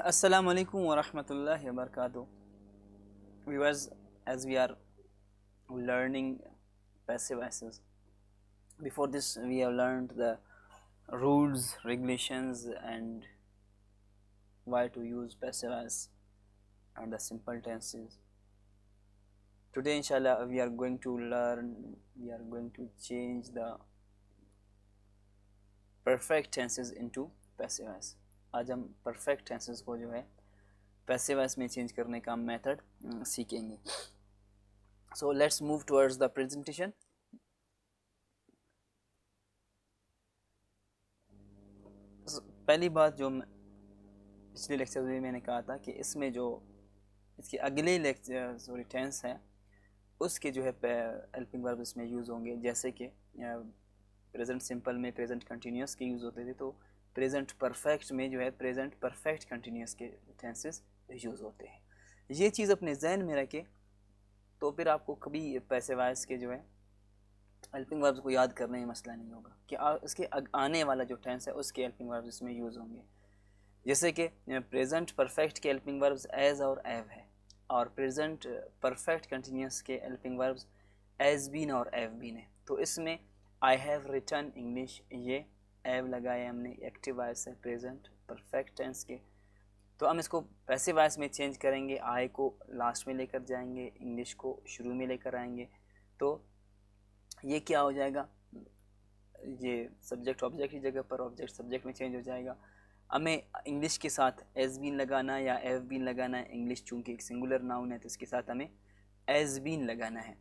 Assalamu alaikum wa rahmatullahi wa barakatuh. Viewers, as we are learning passive voices, before this we have learned the rules, regulations, and why to use passive voice and the simple tenses. Today, inshallah, we are going to change the perfect tenses into passive voice. आज हम perfect tenses को जो है passive voice में change करने का method सीखेंगे. So let's move towards the presentation. पहली बात जो पिछले लेक्चर में मैंने कहा था कि इसमें जो इसके अगले लेक्चर टेंस है उसके जो है हेल्पिंग वर्ब इसमें यूज़ होंगे, जैसे कि प्रेजेंट सिंपल में प्रेजेंट कंटिन्यूस के यूज़ होते थे, तो प्रेजेंट परफेक्ट में जो है प्रेजेंट परफेक्ट कंटिन्यूस के टेंसेस यूज़ होते हैं. ये चीज़ अपने जहन में रखें तो फिर आपको कभी पैसिव वॉइस के जो है हेल्पिंग वर्ब्स को याद करने में मसला नहीं होगा कि इसके आने वाला जो टेंस है उसके हेल्पिंग वर्ब्स इसमें यूज़ होंगे. जैसे कि प्रेजेंट परफेक्ट के हेल्पिंग वर्ब्स एज और एव है, और प्रेजेंट परफेक्ट कंटिन्यूस के हेल्पिंग वर्ब्स एज बीन और एव बीन है. तो इसमें आई हैव रिटन इंग्लिश, ये एव लगाया हमने, एक्टिव वॉइस है प्रेजेंट परफेक्ट टेंस के. तो हम इसको पैसिव वॉइस में चेंज करेंगे, आई को लास्ट में लेकर जाएंगे, इंग्लिश को शुरू में लेकर आएंगे. तो ये क्या हो जाएगा, ये सब्जेक्ट ऑब्जेक्ट की जगह पर ऑब्जेक्ट सब्जेक्ट में चेंज हो जाएगा. हमें इंग्लिश के साथ एज बीन लगाना या एव बीन लगाना है. इंग्लिश चूंकि एक सिंगुलर नाउन है तो इसके साथ हमें एज बीन लगाना है.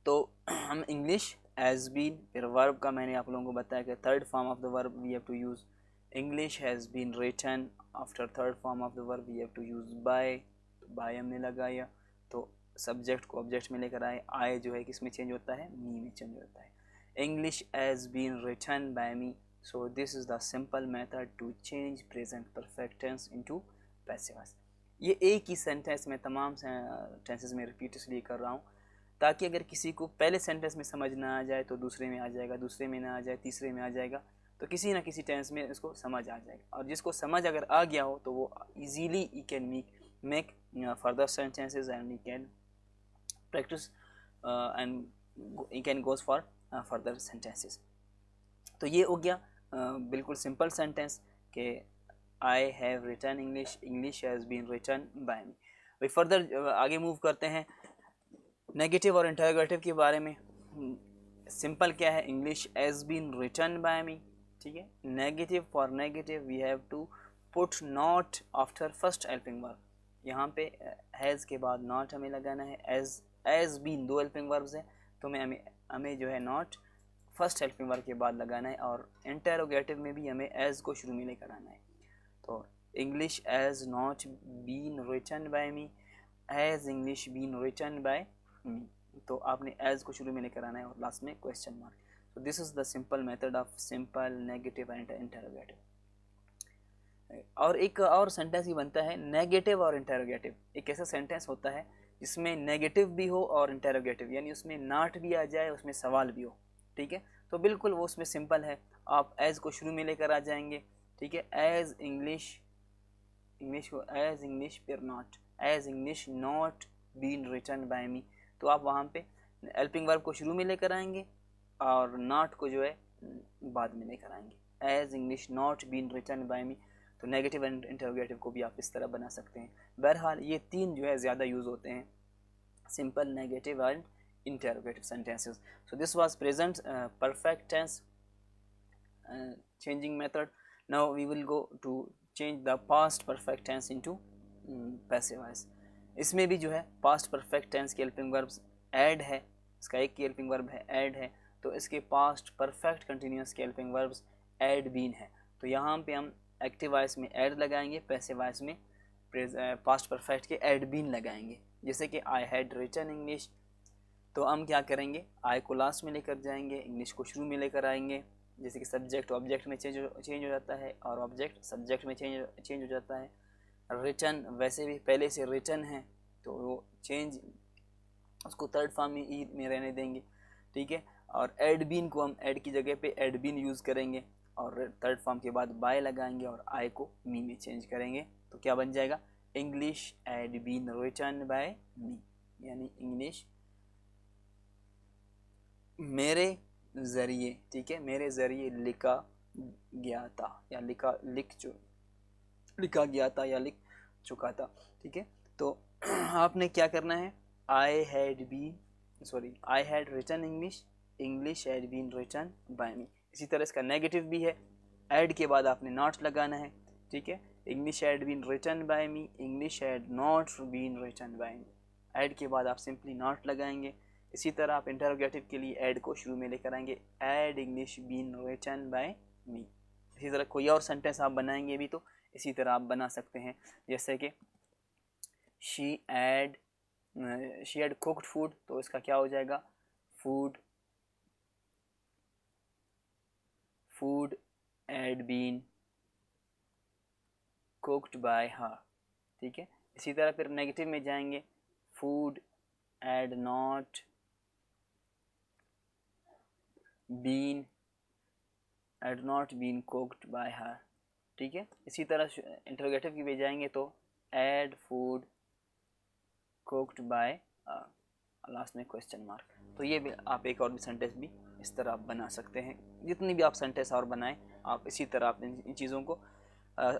तो हम इंग्लिश एज बीन, फिर वर्ब का मैंने आप लोगों को बताया कि third form of the verb we have to use English has been written. After third form of the verb we have to use by, तो बाय हमने लगाया, तो सब्जेक्ट को ऑब्जेक्ट में लेकर आए. आए जो है किस में चेंज होता है, मी में चेंज होता है. English has been written by me. So this is the simple method to change present perfect tense into passive voice. ये एक ही सेंटेंस में तमाम टेंसेस में रिपीट इसलिए कर रहा हूँ ताकि अगर किसी को पहले सेंटेंस में समझ ना आ जाए तो दूसरे में आ जाएगा, दूसरे में ना आ जाए तीसरे में आ जाएगा, तो किसी ना किसी टेंस में इसको समझ आ जाएगा. और जिसको समझ अगर आ गया हो तो वो easily he can make further sentences and he can practise and he can goes for further sentences. तो ये हो गया बिल्कुल सिंपल सेंटेंस कि I have written English, English has been written by me. भाई फर्दर आगे मूव करते हैं नेगेटिव और इंटरोगेटिव के बारे में. सिंपल क्या है, English has been written by me, ठीक है. Negative, for negative we have to put not after first helping verb. यहाँ पे हैज़ के बाद नॉट हमें लगाना है. एज बीन दो हेल्पिंग वर्ब्स हैं तो हमें जो है नॉट फर्स्ट हेल्पिंग वर्ब के बाद लगाना है. और इंटरोगेटिव में भी हमें एज को शुरू में लेकर आना है. तो English has not been written by me, has English been written by me. तो आपने एज को शुरू में लेकर आना है और लास्ट में क्वेश्चन मार्क. तो this is the simple method of simple negative and interrogative. और एक और सेंटेंस ही बनता है नेगेटिव और इंटरोगेटिव. एक ऐसा सेंटेंस होता है जिसमें नेगेटिव भी हो और इंटरोगेटिव, यानी उसमें नॉट भी आ जाए, उसमें सवाल भी हो, ठीक है. तो बिल्कुल वो उसमें सिंपल है, आप एज को शुरू में लेकर आ जाएंगे, ठीक है. एज इंग्लिश, इंग्लिश को एज इंग्लिश फिर not, has English not been written by me. तो आप वहाँ पे हेल्पिंग वर्ब को शुरू में लेकर आएंगे और नॉट को जो है बाद में लेकर आएंगे. Has English not been written by me. तो नेगेटिव एंड इंटरोगेटिव को भी आप इस तरह बना सकते हैं. बहरहाल ये तीन जो है ज़्यादा यूज़ होते हैं, simple, negative and interrogative sentences. So this was present perfect tense changing method. Now we will go to change the past perfect tense into passive voice. इसमें भी जो है past perfect tense के helping verbs add है, इसका एक ही helping verb है add है, तो इसके past perfect continuous के helping verbs add been है. तो यहाँ पे हम active voice में add लगाएंगे, passive voice में past perfect के add been लगाएंगे. जैसे कि I had written English, तो हम क्या करेंगे, आई को लास्ट में लेकर जाएंगे, इंग्लिश को शुरू में लेकर आएंगे. जैसे कि सब्जेक्ट ऑब्जेक्ट में चेंज हो जाता है और ऑब्जेक्ट सब्जेक्ट में चेंज हो जाता है. रिटन वैसे भी पहले से रिटन है तो वो चेंज उसको थर्ड फॉर्म में रहने देंगे, ठीक है. और एड बीन को हम एड की जगह पे एड बीन यूज़ करेंगे. और थर्ड फॉर्म के बाद बाय लगाएंगे और आई को मी में चेंज करेंगे, तो क्या बन जाएगा, English had been written by me, यानी इंग्लिश मेरे ज़रिए, ठीक है, मेरे ज़रिए लिखा गया था, या लिखा गया था या लिख चुका था, ठीक है। तो आपने क्या करना है, I had written English, English had been written by me. इसी तरह इसका नेगेटिव भी है, ऐड के बाद आपने नॉट लगाना है, ठीक है। English had been written by me, English had not been written by me, had के बाद आप सिंपली नॉट लगाएंगे। इसी तरह आप इंटरोगेटिव के लिए ऐड को शुरू में लेकर आएंगे, had English been written by me. इसी तरह कोई और सेंटेंस आप बनाएंगे भी तो इसी तरह आप बना सकते हैं, जैसे कि शी हैड कुक्ड फूड, तो इसका क्या हो जाएगा, food had been cooked by her, ठीक है। इसी तरह फिर नेगेटिव में जाएंगे, food had not been cooked by her, ठीक है। इसी तरह इंटरोगेटिव की भी जाएंगे तो had food cooked by last में क्वेश्चन मार्क। तो ये भी आप एक और भी सेंटेंस भी इस तरह आप बना सकते हैं। जितनी भी आप सेंटेंस और बनाएं आप इसी तरह आप इन चीज़ों को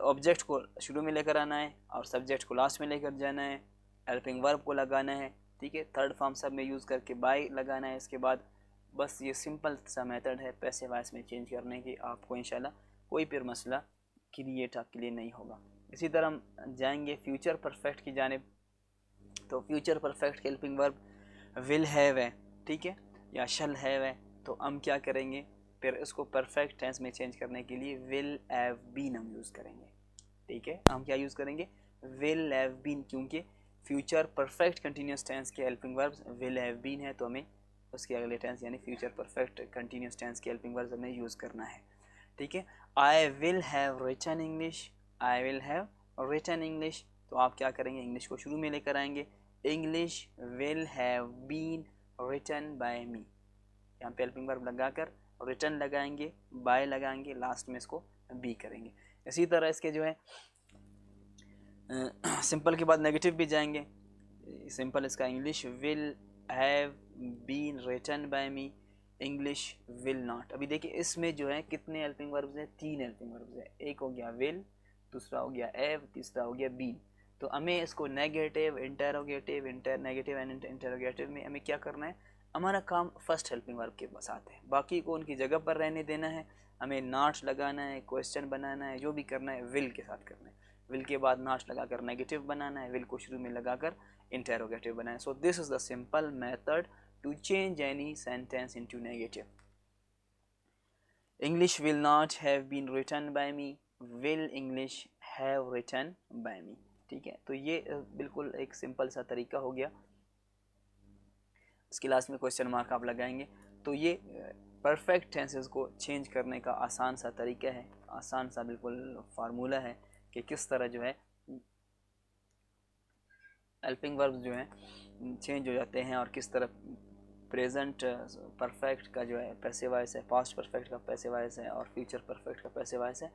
ऑब्जेक्ट को शुरू में लेकर आना है और सब्जेक्ट को लास्ट में लेकर जाना है, हेल्पिंग वर्ब को लगाना है, ठीक है। थर्ड फॉर्म सब में यूज़ करके बाय लगाना है। इसके बाद बस ये सिंपल सा मेथड है पैसिव वॉइस में चेंज करने की, आपको इंशाल्लाह कोई फिर मसला क्रिएट आपके लिए नहीं होगा। इसी तरह हम जाएंगे फ्यूचर परफेक्ट की जानिब। तो future perfect helping verb will have है, ठीक है, या शल हैव है। तो हम क्या करेंगे, फिर इसको परफेक्ट टेंस में चेंज करने के लिए विल हैव बीन हम यूज़ करेंगे, ठीक है। हम क्या यूज़ करेंगे, विल हैव बीन, क्योंकि फ्यूचर परफेक्ट कंटिन्यूस टेंस के helping verbs will have been है, तो हमें उसके अगले टेंस यानी फ्यूचर परफेक्ट कंटिन्यूस टेंस के हेल्पिंग वर्ब्स हमें यूज़ करना है, ठीक है। I will have written English, I will have written English, तो आप क्या करेंगे, इंग्लिश को शुरू में लेकर आएंगे, English will have been written by me. यहाँ पे हेल्पिंग वर्ब लगाकर रिटन लगाएंगे, बाय लगाएंगे, लास्ट में इसको बी करेंगे। इसी तरह इसके जो है सिंपल के बाद नेगेटिव भी जाएंगे। सिंपल इसका English will have been written by me, English will not. अभी देखिए इसमें जो है कितने हेल्पिंग वर्ब्स हैं, 3 हेल्पिंग वर्ब्स हैं। एक हो गया विल, दूसरा हो गया हैव, तीसरा हो गया बीन। तो हमें इसको negative, interrogative, negative and interrogative में हमें क्या करना है, हमारा काम फर्स्ट हेल्पिंग वर्ब के साथ है, बाकी को उनकी जगह पर रहने देना है। हमें नॉट लगाना है, क्वेश्चन बनाना है, जो भी करना है विल के साथ करना है। विल के बाद नॉट लगाकर नेगेटिव बनाना है, विल को शुरू में लगाकर इंटरोगेटिव बनाना है। So this is the simple method to change any sentence into negative. English will not have been written by me, will English have written by me, ठीक है। तो ये बिल्कुल एक सिंपल सा तरीका हो गया। इसके लास्ट में क्वेश्चन मार्क आप लगाएंगे। तो ये परफेक्ट टेंसेस को चेंज करने का आसान सा तरीका है, आसान सा बिल्कुल फार्मूला है कि किस तरह जो है हेल्पिंग वर्ब्स जो हैं चेंज हो जाते हैं और किस तरह प्रेजेंट परफेक्ट का जो है पैसिव वॉइस है, पास्ट परफेक्ट का पैसिव वॉइस है और फ्यूचर परफेक्ट का पैसिव वॉइस है,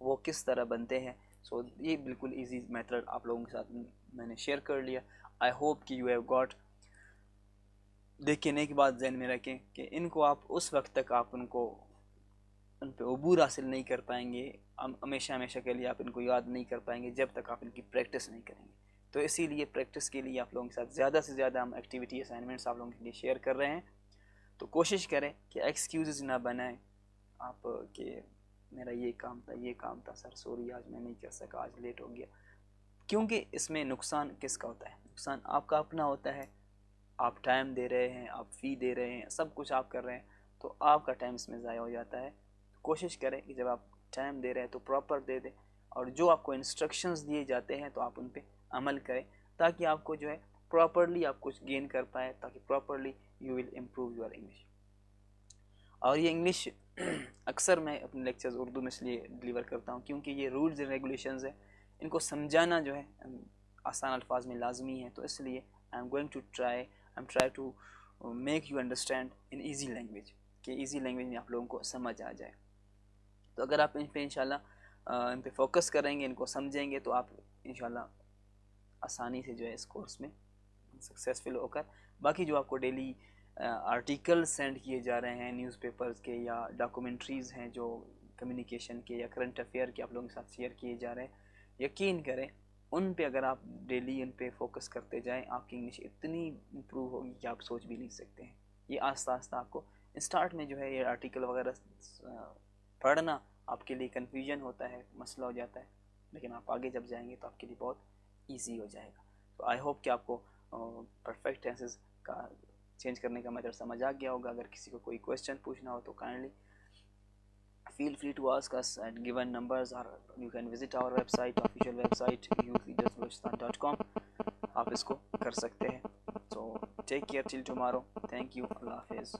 वो किस तरह बनते हैं। सो ये बिल्कुल इजी मेथड आप लोगों के साथ मैंने शेयर कर लिया। आई होप कि यू हैव गॉट। देखने के बाद जहन में रखें कि इनको आप उस वक्त तक आप उन पर अबूर हासिल नहीं कर पाएंगे, हमेशा हमेशा के लिए आप इनको याद नहीं कर पाएंगे जब तक आप इनकी प्रैक्टिस नहीं करेंगे। तो इसीलिए प्रैक्टिस के लिए आप लोगों के साथ ज़्यादा से ज़्यादा हम एक्टिविटी असाइनमेंट्स आप लोगों के लिए शेयर कर रहे हैं। तो कोशिश करें कि एक्सक्यूज़ ना बनाएं आप कि मेरा ये काम था सर, सॉरी आज मैं नहीं कर सका, आज लेट हो गया। क्योंकि इसमें नुकसान किसका होता है, नुकसान आपका अपना होता है। आप टाइम दे रहे हैं, आप फ़ी दे रहे हैं, सब कुछ आप कर रहे हैं, तो आपका टाइम इसमें ज़ाया हो जाता है। तो कोशिश करें कि जब आप टाइम दे रहे हैं तो प्रॉपर दे दें, और जो आपको इंस्ट्रक्शंस दिए जाते हैं तो आप उन पर अमल करें, ताकि आपको जो है प्रॉपरली आप कुछ गेन कर पाए, ताकि properly you will improve your English. और ये इंग्लिश अक्सर मैं अपने लेक्चर्स उर्दू में इसलिए डिलीवर करता हूँ क्योंकि ये रूल्स एंड रेगुलेशंस है, इनको समझाना जो है आसान अल्फाज में लाजमी है। तो इसलिए I am try to make you understand in easy language, कि ईजी लैंग्वेज में आप लोगों को समझ आ जाए। तो अगर आप इन पे इंशाल्लाह इन पे फोकस करेंगे, इनको समझेंगे, तो आप इंशाल्लाह आसानी से जो है इस कोर्स में सक्सेसफुल होकर बाकी जो आपको डेली आर्टिकल सेंड किए जा रहे हैं न्यूज़पेपर्स के या डॉक्यूमेंट्रीज़ हैं जो कम्युनिकेशन के या करंट अफेयर के आप लोगों के साथ शेयर किए जा रहे हैं, यकीन करें उन पे अगर आप डेली उन पे फोकस करते जाएं, आपकी इंग्लिश इतनी इम्प्रूव होगी कि आप सोच भी नहीं सकते हैं। ये आस्ता आस्ता आपको स्टार्ट में जो है ये आर्टिकल वगैरह पढ़ना आपके लिए कन्फ्यूजन होता है, मसला हो जाता है, लेकिन आप आगे जब जाएंगे तो आपके लिए बहुत ईजी हो जाएगा। तो आई होप कि आपको परफेक्ट टेंसेस का चेंज करने का मेथड समझ आ गया होगा। अगर किसी को कोई क्वेश्चन पूछना हो तो kindly feel free to ask us at given numbers, or you can visit our website, official website youthleadersbalochistan.com. आप इसको कर सकते हैं। So take care till tomorrow. Thank you. Allah Hafiz.